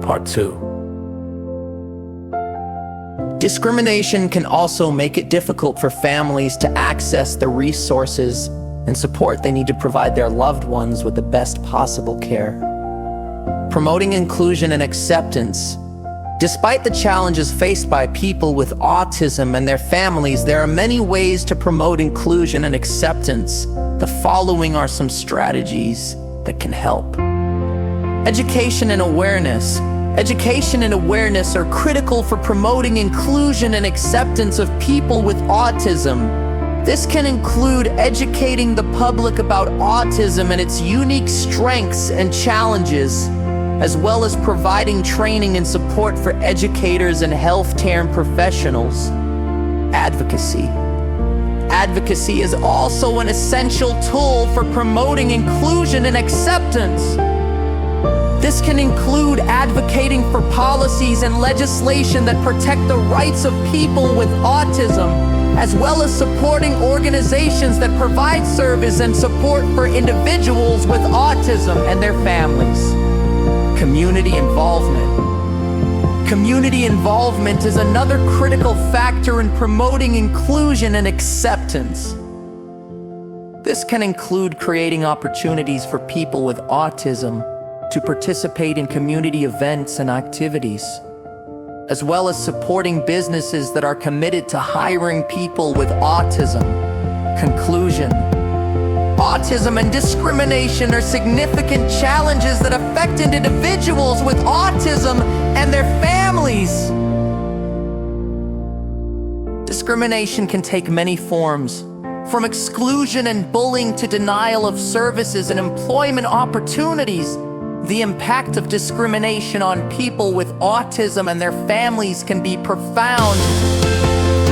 Part 2. Discrimination can also make it difficult for families to access the resources and support they need to provide their loved ones with the best possible care. Promoting inclusion and acceptance. Despite the challenges faced by people with autism and their families, there are many ways to promote inclusion and acceptance. The following are some strategies that can help. Education and awareness. Education and awareness are critical for promoting inclusion and acceptance of people with autism. This can include educating the public about autism and its unique strengths and challenges, as well as providing training and support for educators and healthcare professionals. Advocacy. Advocacy is also an essential tool for promoting inclusion and acceptance. This can include advocating for policies and legislation that protect the rights of people with autism, as well as supporting organizations that provide service and support for individuals with autism and their families. Community involvement. Community involvement is another critical factor in promoting inclusion and acceptance. This can include creating opportunities for people with autism to participate in community events and activities, as well as supporting businesses that are committed to hiring people with autism. Conclusion. Autism and discrimination are significant challenges that affect individuals with autism and their families. Discrimination can take many forms, from exclusion and bullying to denial of services and employment opportunities. The impact of discrimination on people with autism and their families can be profound.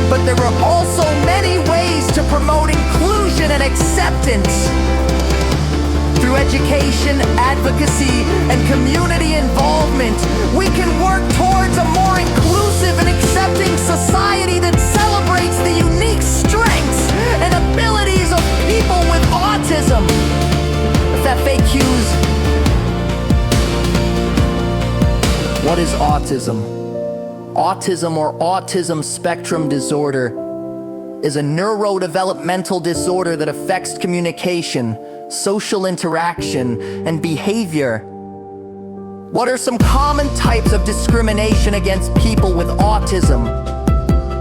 But there are also many ways to promote inclusion and acceptance. Through education, advocacy, and community involvement, we can work towards a more inclusive and accepting society that celebrates the unique strengths and abilities of people with autism. FAQs. What is autism? Autism, or autism spectrum disorder, is a neurodevelopmental disorder that affects communication, social interaction, and behavior. What are some common types of discrimination against people with autism?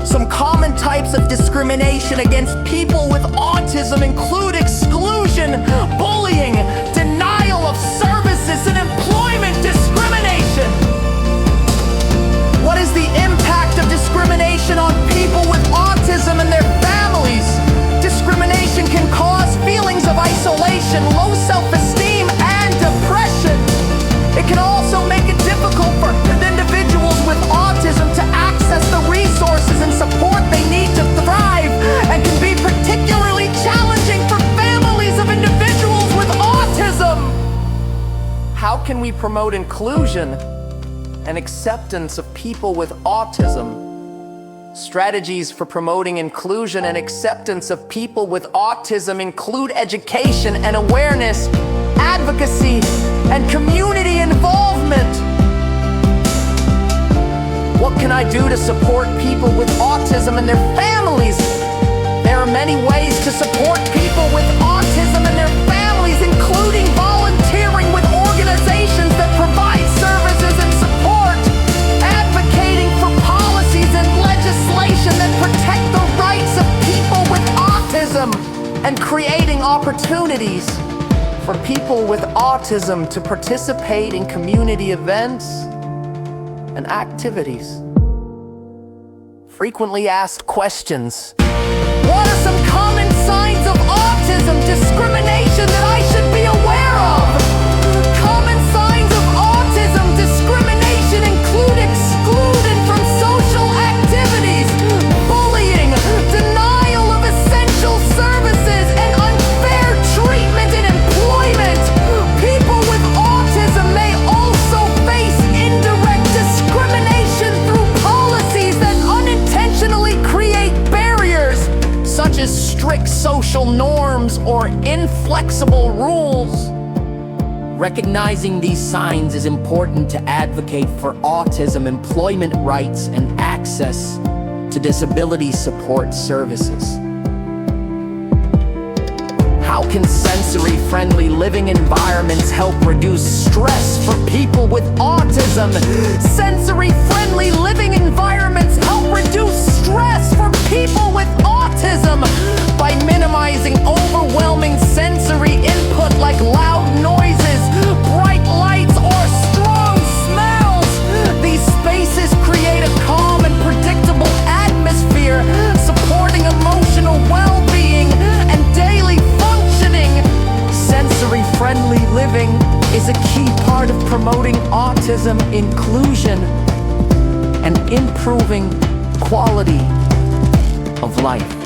Some common types of discrimination against people with autism include exclusion, bullying, denial of services, and employment discrimination. What is the impact of discrimination on people with autism and their families? Discrimination can cause feelings of isolation, low self-esteem, and depression. It can also make it difficult for individuals with autism to access the resources and support they need to thrive, and can be particularly challenging for families of individuals with autism. How can we promote inclusion and acceptance of people with autism? Strategies for promoting inclusion and acceptance of people with autism include education and awareness, advocacy, and community involvement. What can I do to support people with autism and their families? There are many ways to support people with autism and their families, including volunteering with organizations that provide services and support, advocating for policies and legislation that protect the rights of people with autism, and creating opportunities for people with autism to participate in community events and activities. Frequently asked questions. What are some common signs of autism discrimination that I should be aware of? Common signs of autism discrimination include exclusion from social activities, bullying, denial of essential services, and unfair treatment in employment. People with autism may also face indirect discrimination through policies that unintentionally create barriers, such as strict social norms or inflexible rules. Recognizing these signs is important to advocate for autism employment rights and access to disability support services. How can sensory-friendly living environments help reduce stress for people with autism? Sensory-friendly living environments help reduce stress for people with autism by minimizing overwhelming sensory input like loud noises, bright lights, or strong smells. These spaces create a calm and predictable atmosphere, supporting emotional well-being and daily functioning. Sensory-friendly living is a key part of promoting autism inclusion and improving quality of life.